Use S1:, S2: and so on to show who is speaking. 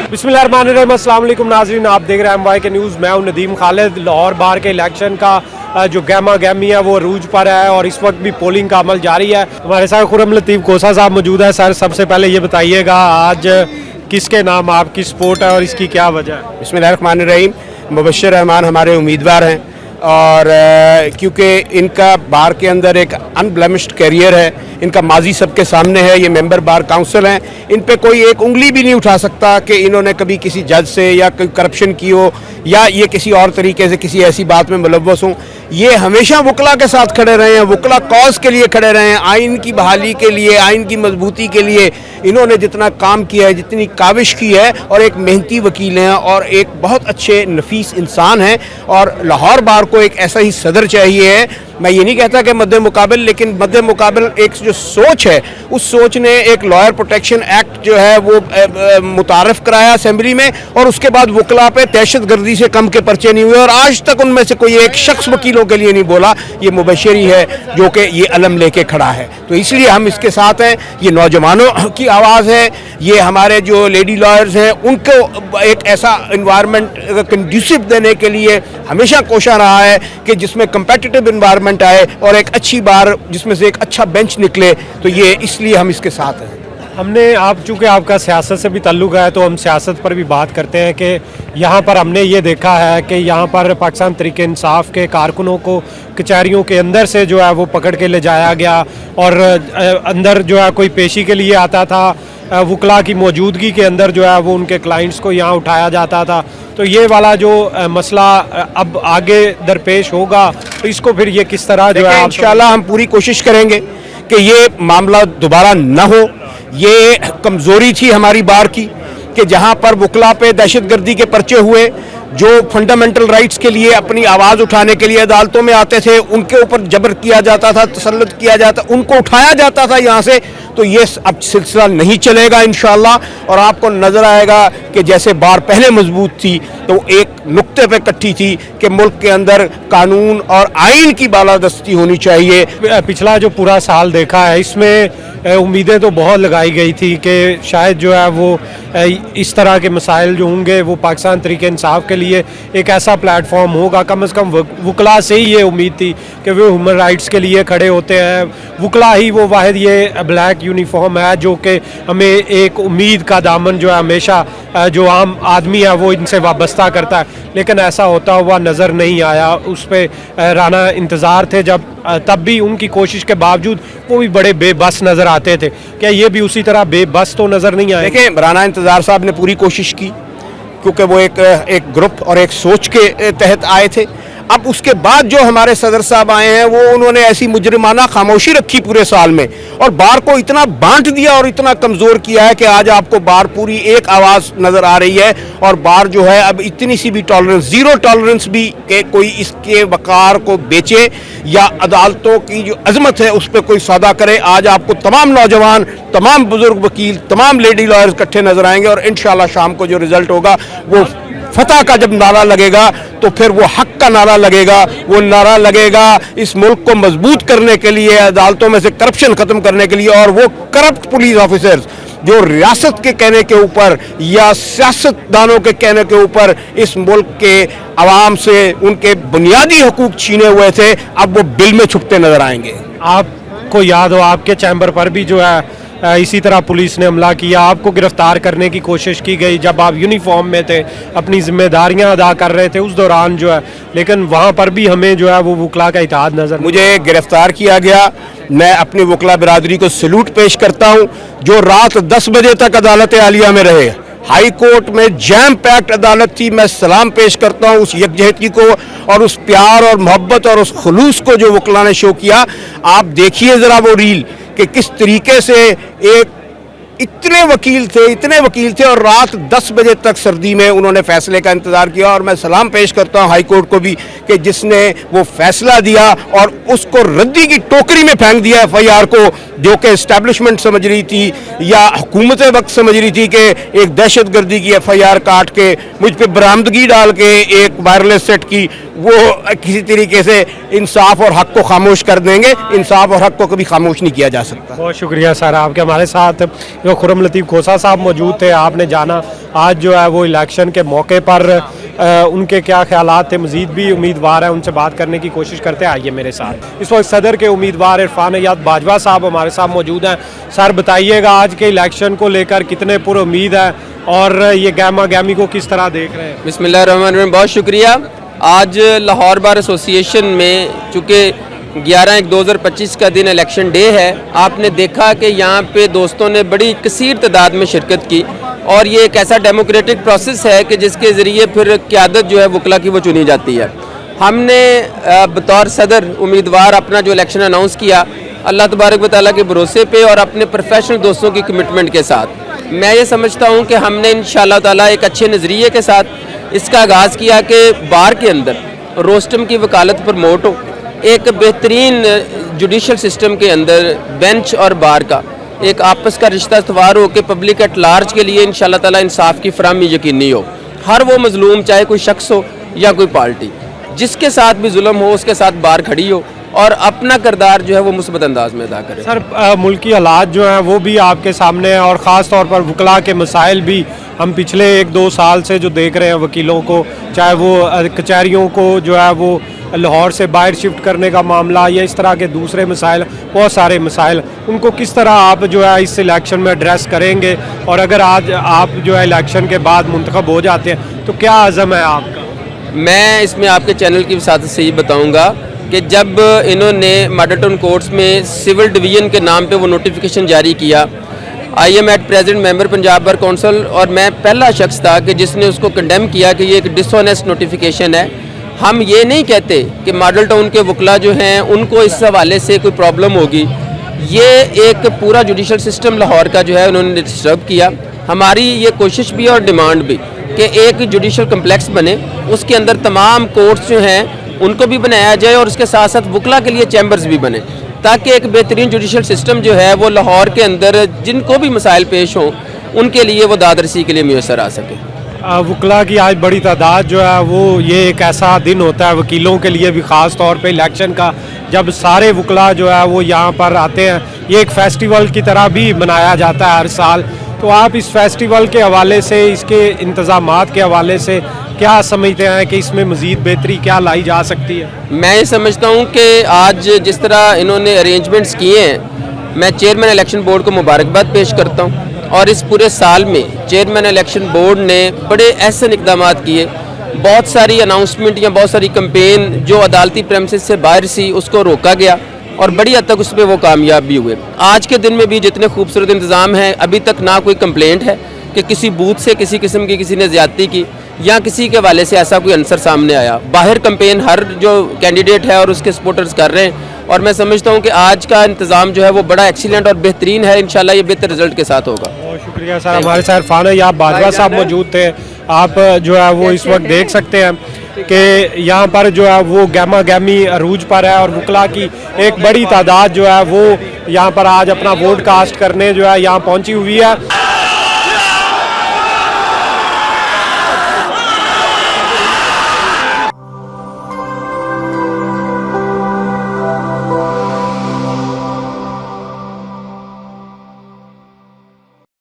S1: बिस्मिल्लाहिर्रहमानिर्रहीम, अस्सलाम वालेकुम नाज़रीन, आप देख रहे हैं MY के न्यूज़। मैं हूं नदीम खालिद। लाहौर बार के इलेक्शन का जो गहमा गहमी है वो अरूज पर है और इस वक्त भी पोलिंग का अमल जारी है। हमारे साथ खुर्रम लतीफ़ कोसा साहब मौजूद है। सर, सबसे पहले ये बताइएगा आज किसके नाम आपकी सपोर्ट है और इसकी क्या वजह है?
S2: बिस्मिल्लाहिर्रहमानिर्रहीम, मुबश्शिर रहमान हमारे उम्मीदवार हैं और क्योंकि इनका बार के अंदर एक अनब्लेमिश्ड कैरियर है, इनका माजी सबके सामने है, ये मेंबर बार काउंसिल हैं, इन पे कोई एक उंगली भी नहीं उठा सकता कि इन्होंने कभी किसी जज से या कोई करप्शन की हो या ये किसी और तरीके से किसी ऐसी बात में मुलव्वस हों। ये हमेशा वकला के साथ खड़े रहे हैं, वकला कॉज के लिए खड़े रहे हैं, आइन की बहाली के लिए, आइन की मजबूती के लिए इन्होंने जितना काम किया है, जितनी काविश की है, और एक मेहनती वकील हैं और एक बहुत अच्छे नफीस इंसान हैं। और लाहौर बार को एक ऐसा ही सदर चाहिए है। मैं ये नहीं कहता कि मद्दे मुकाबिल, लेकिन मद्दे मुकाबिल एक जो सोच है, उस सोच ने एक लॉयर प्रोटेक्शन एक्ट जो है वो मुतारफ़ कराया असेंबली में, और उसके बाद वकला पे दहशत गर्दी से कम के पर्चे नहीं हुए और आज तक उनमें से कोई एक शख्स वकीलों के लिए नहीं बोला। ये मुबश्शिरी है जो कि ये अलम लेके खड़ा है, तो इसलिए हम इसके साथ हैं। ये नौजवानों की आवाज़ है, ये हमारे जो लेडी लॉयर्स हैं उनको एक ऐसा इन्वायरमेंट कंड्यूसिव देने के लिए हमेशा कोशा रहा है कि जिसमें कंपेटिटिव इन्वायरमेंट आए और एक अच्छी बार जिसमें से एक अच्छा बेंच निकले, तो ये इसलिए हम इसके साथ हैं।
S1: हमने आप चूँकि आपका सियासत से भी ताल्लुक़ है तो हम सियासत पर भी बात करते हैं कि यहाँ पर हमने ये देखा है कि यहाँ पर पाकिस्तान तहरीक इंसाफ के कारकुनों को कचहरियों के अंदर से जो है वो पकड़ के ले जाया गया और अंदर जो है कोई पेशी के लिए आता था, वकला की मौजूदगी के अंदर जो है वो उनके क्लाइंट्स को यहाँ उठाया जाता था। तो ये वाला जो मसला अब आगे दरपेश होगा तो इसको फिर ये किस तरह जो है
S2: इंशाल्लाह हम पूरी कोशिश करेंगे कि ये मामला दोबारा न हो। ये कमज़ोरी थी हमारी बार की कि जहाँ पर वकला पे दहशतगर्दी के पर्चे हुए, जो फंडामेंटल राइट्स के लिए अपनी आवाज़ उठाने के लिए अदालतों में आते थे, उनके ऊपर जबर किया जाता था, तसल्लुत किया जाता, उनको उठाया जाता था यहाँ से। तो ये अब सिलसिला नहीं चलेगा इंशाल्लाह, और आपको नज़र आएगा कि जैसे बार पहले मजबूत थी तो एक नुक्ते पे इकट्ठी थी कि मुल्क के अंदर कानून और आइन की बालादस्ती होनी चाहिए।
S1: पिछला जो पूरा साल देखा है इसमें उम्मीदें तो बहुत लगाई गई थी कि शायद जो है वो इस तरह के मसाइल जो होंगे वो पाकिस्तान तहरीक इंसाफ के लिए एक ऐसा प्लेटफॉर्म होगा। कम से कम वकला से ही ये उम्मीद थी कि वो ह्यूमन राइट्स के लिए खड़े होते हैं। वकला ही वो वाहिद ये ब्लैक यूनिफॉर्म है जो कि हमें एक उम्मीद का दामन जो है हमेशा जो आम आदमी है वो इनसे वाबस्ता करता है, लेकिन ऐसा होता हुआ नज़र नहीं आया। उस पर राना इंतज़ार थे जब, तब भी उनकी कोशिश के बावजूद वो भी बड़े बेबस नज़र आते थे। क्या ये भी उसी तरह बेबस तो नज़र नहीं आए?
S2: देखिए, राना इंतज़ार साहब ने पूरी कोशिश की क्योंकि वो एक ग्रुप और एक सोच के तहत आए थे। अब उसके बाद जो हमारे सदर साहब आए हैं वो उन्होंने ऐसी मुजरिमाना खामोशी रखी पूरे साल में और बार को इतना बांट दिया और इतना कमज़ोर किया है कि आज आपको बार पूरी एक आवाज़ नज़र आ रही है। और बार जो है अब इतनी सी भी टॉलरेंस, ज़ीरो टॉलरेंस भी कि कोई इसके वक़ार को बेचे या अदालतों की जो अजमत है उस पर कोई सौदा करे। आज आपको तमाम नौजवान, तमाम बुजुर्ग वकील, तमाम लेडी लॉयर्स इकट्ठे नज़र आएंगे और इंशाल्लाह शाम को जो रिज़ल्ट होगा वो फतह का जब नारा लगेगा तो फिर वो हक का नारा लगेगा। वो नारा लगेगा इस मुल्क को मजबूत करने के लिए, अदालतों में से करप्शन ख़त्म करने के लिए, और वो करप्ट पुलिस ऑफिसर्स जो रियासत के कहने के ऊपर या सियासतदानों के कहने के ऊपर इस मुल्क के आवाम से उनके बुनियादी हकूक छीने हुए थे, अब वो बिल में छुपते नजर आएंगे।
S1: आपको याद हो आपके चैम्बर पर भी जो है इसी तरह पुलिस ने हमला किया, आपको गिरफ्तार करने की कोशिश की गई जब आप यूनिफॉर्म में थे, अपनी जिम्मेदारियां अदा कर रहे थे उस दौरान जो है, लेकिन वहां पर भी हमें जो है वो वकला का इत्तेहाद नजर।
S2: मुझे गिरफ्तार किया गया, मैं अपनी वकला बिरादरी को सैल्यूट पेश करता हूं जो रात 10 बजे तक अदालत आलिया में रहे। हाई कोर्ट में जैम पैक्ड अदालत थी। मैं सलाम पेश करता हूं उस यकजहती को और उस प्यार और मोहब्बत और उस खुलूस को जो वकला ने शो किया। आप देखिए ज़रा वो रील कि किस तरीके से एक इतने वकील थे और रात 10 बजे तक सर्दी में उन्होंने फैसले का इंतज़ार किया। और मैं सलाम पेश करता हूँ हाई कोर्ट को भी कि जिसने वो फैसला दिया और उसको रद्दी की टोकरी में फेंक दिया FIR को, जो कि इस्टेब्लिशमेंट समझ रही थी या हुकूमत वक्त समझ रही थी कि एक दहशत गर्दी की FIR काट के मुझ पर बरामदगी डाल के एक वायरलेस सेट की وہ کسی طریقے سے انصاف اور حق کو خاموش کر دیں گے. انصاف اور حق کو کبھی خاموش نہیں کیا جا سکتا.
S1: بہت شکریہ سر آپ کے. ہمارے ساتھ خرم لطیف کھوسہ صاحب موجود تھے. آپ نے جانا آج جو ہے وہ الیکشن کے موقع پر ان کے کیا خیالات تھے. مزید بھی امیدوار ہیں, ان سے بات کرنے کی کوشش کرتے ہیں. آئیے میرے ساتھ. اس وقت صدر کے امیدوار عرفان حیات باجوہ صاحب ہمارے ساتھ موجود ہیں. سر بتائیے گا آج کے الیکشن کو لے کر کتنے پر امید ہیں اور یہ گہما گہمی کو کس طرح دیکھ رہے ہیں؟
S3: بسم اللہ الرحمن الرحیم. بہت شکریہ. آج لاہور بار ایسوسی ایشن میں چونکہ 11/1/2025 کا دن الیکشن ڈے ہے, آپ نے دیکھا کہ یہاں پہ دوستوں نے بڑی کثیر تعداد میں شرکت کی, اور یہ ایک ایسا ڈیموکریٹک پروسیس ہے کہ جس کے ذریعے پھر قیادت جو ہے وکلا کی وہ چنی جاتی ہے. ہم نے بطور صدر امیدوار اپنا جو الیکشن اناؤنس کیا اللہ تبارک و تعالیٰ کے بھروسے پہ اور اپنے پروفیشنل دوستوں کی کمٹمنٹ کے ساتھ. میں یہ سمجھتا ہوں کہ ہم نے انشاءاللہ تعالیٰ ایک اچھے نظریے کے ساتھ اس کا آغاز کیا کہ بار کے اندر روسٹم کی وکالت پروموٹ ہو, ایک بہترین جوڈیشل سسٹم کے اندر بینچ اور بار کا ایک آپس کا رشتہ استوار ہو کہ پبلک ایٹ لارج کے لیے انشاءاللہ تعالیٰ انصاف کی فراہمی یقینی ہو. ہر وہ مظلوم چاہے کوئی شخص ہو یا کوئی پارٹی, جس کے ساتھ بھی ظلم ہو اس کے ساتھ بار کھڑی ہو اور اپنا کردار جو ہے وہ مثبت انداز میں ادا کرے.
S1: سر ملکی حالات جو ہیں وہ بھی آپ کے سامنے ہیں, اور خاص طور پر وکلا کے مسائل بھی ہم پچھلے 1-2 سال سے جو دیکھ رہے ہیں وکیلوں کو, چاہے وہ کچہریوں کو جو ہے وہ لاہور سے باہر شفٹ کرنے کا معاملہ یا اس طرح کے دوسرے مسائل, بہت سارے مسائل, ان کو کس طرح آپ جو ہے اس الیکشن میں ایڈریس کریں گے؟ اور اگر آج آپ جو ہے الیکشن کے بعد منتخب ہو جاتے ہیں تو کیا عزم ہے آپ کا؟
S3: میں اس میں آپ کے چینل کی وساطت سے یہ بتاؤں گا کہ جب انہوں نے ماڈل ٹاؤن کورٹس میں سول ڈویژن کے نام پہ وہ نوٹیفیکیشن جاری کیا, I am at president member Punjab bar council, اور میں پہلا شخص تھا کہ جس نے اس کو کنڈیم کیا کہ یہ ایک ڈس آنیسٹ نوٹیفیکیشن ہے. ہم یہ نہیں کہتے کہ ماڈل ٹاؤن کے وکلا جو ہیں ان کو اس حوالے سے کوئی پرابلم ہوگی. یہ ایک پورا جوڈیشل سسٹم لاہور کا جو ہے انہوں نے ڈسٹرب کیا. ہماری یہ کوشش بھی اور ڈیمانڈ بھی کہ ایک جوڈیشل کمپلیکس بنے, اس کے اندر تمام کورٹس جو ہیں ان کو بھی بنایا جائے اور اس کے ساتھ ساتھ وکلا کے لیے چیمبرز بھی بنے, تاکہ ایک بہترین جوڈیشل سسٹم جو ہے وہ لاہور کے اندر جن کو بھی مسائل پیش ہوں ان کے لیے وہ داد رسی کے لیے میسر آ سکے.
S1: وکلا کی آج بڑی تعداد جو ہے وہ یہ ایک ایسا دن ہوتا ہے وکیلوں کے لیے بھی, خاص طور پہ الیکشن کا, جب سارے وکلا جو ہے وہ یہاں پر آتے ہیں. یہ ایک فیسٹیول کی طرح بھی منایا جاتا ہے ہر سال. تو آپ اس فیسٹیول کے حوالے سے, اس کے انتظامات کے حوالے سے کیا سمجھتے ہیں کہ اس میں مزید بہتری کیا لائی جا سکتی ہے؟
S3: میں یہ سمجھتا ہوں کہ آج جس طرح انہوں نے ارینجمنٹس کیے ہیں, میں چیئرمین الیکشن بورڈ کو مبارکباد پیش کرتا ہوں. اور اس پورے سال میں چیئرمین الیکشن بورڈ نے بڑے احسن اقدامات کیے. بہت ساری اناؤنسمنٹ یا بہت ساری کمپین جو عدالتی پریمسز سے باہر سی اس کو روکا گیا, اور بڑی حد تک اس پہ وہ کامیاب بھی ہوئے. آج کے دن میں بھی جتنے خوبصورت انتظام ہیں, ابھی تک نہ کوئی کمپلینٹ ہے کہ کسی بوتھ سے کسی قسم کی کسی نے زیادتی کی یا کسی کے حوالے سے ایسا کوئی عنصر سامنے آیا. باہر کمپین ہر جو کینڈیڈیٹ ہے اور اس کے سپورٹرز کر رہے ہیں, اور میں سمجھتا ہوں کہ آج کا انتظام جو ہے وہ بڑا ایکسیلنٹ اور بہترین ہے. انشاءاللہ یہ بہتر رزلٹ کے ساتھ ہوگا.
S1: بہت شکریہ سر. ہمارے ساتھ عرفان حیات باجوہ صاحب موجود تھے. آپ جو ہے وہ اس وقت دیکھ سکتے ہیں کہ یہاں پر جو ہے وہ گہما گہمی عروج پر ہے, اور وکلا کی ایک بڑی تعداد جو ہے وہ یہاں پر آج اپنا ووٹ کاسٹ کرنے جو ہے یہاں پہنچی ہوئی ہے.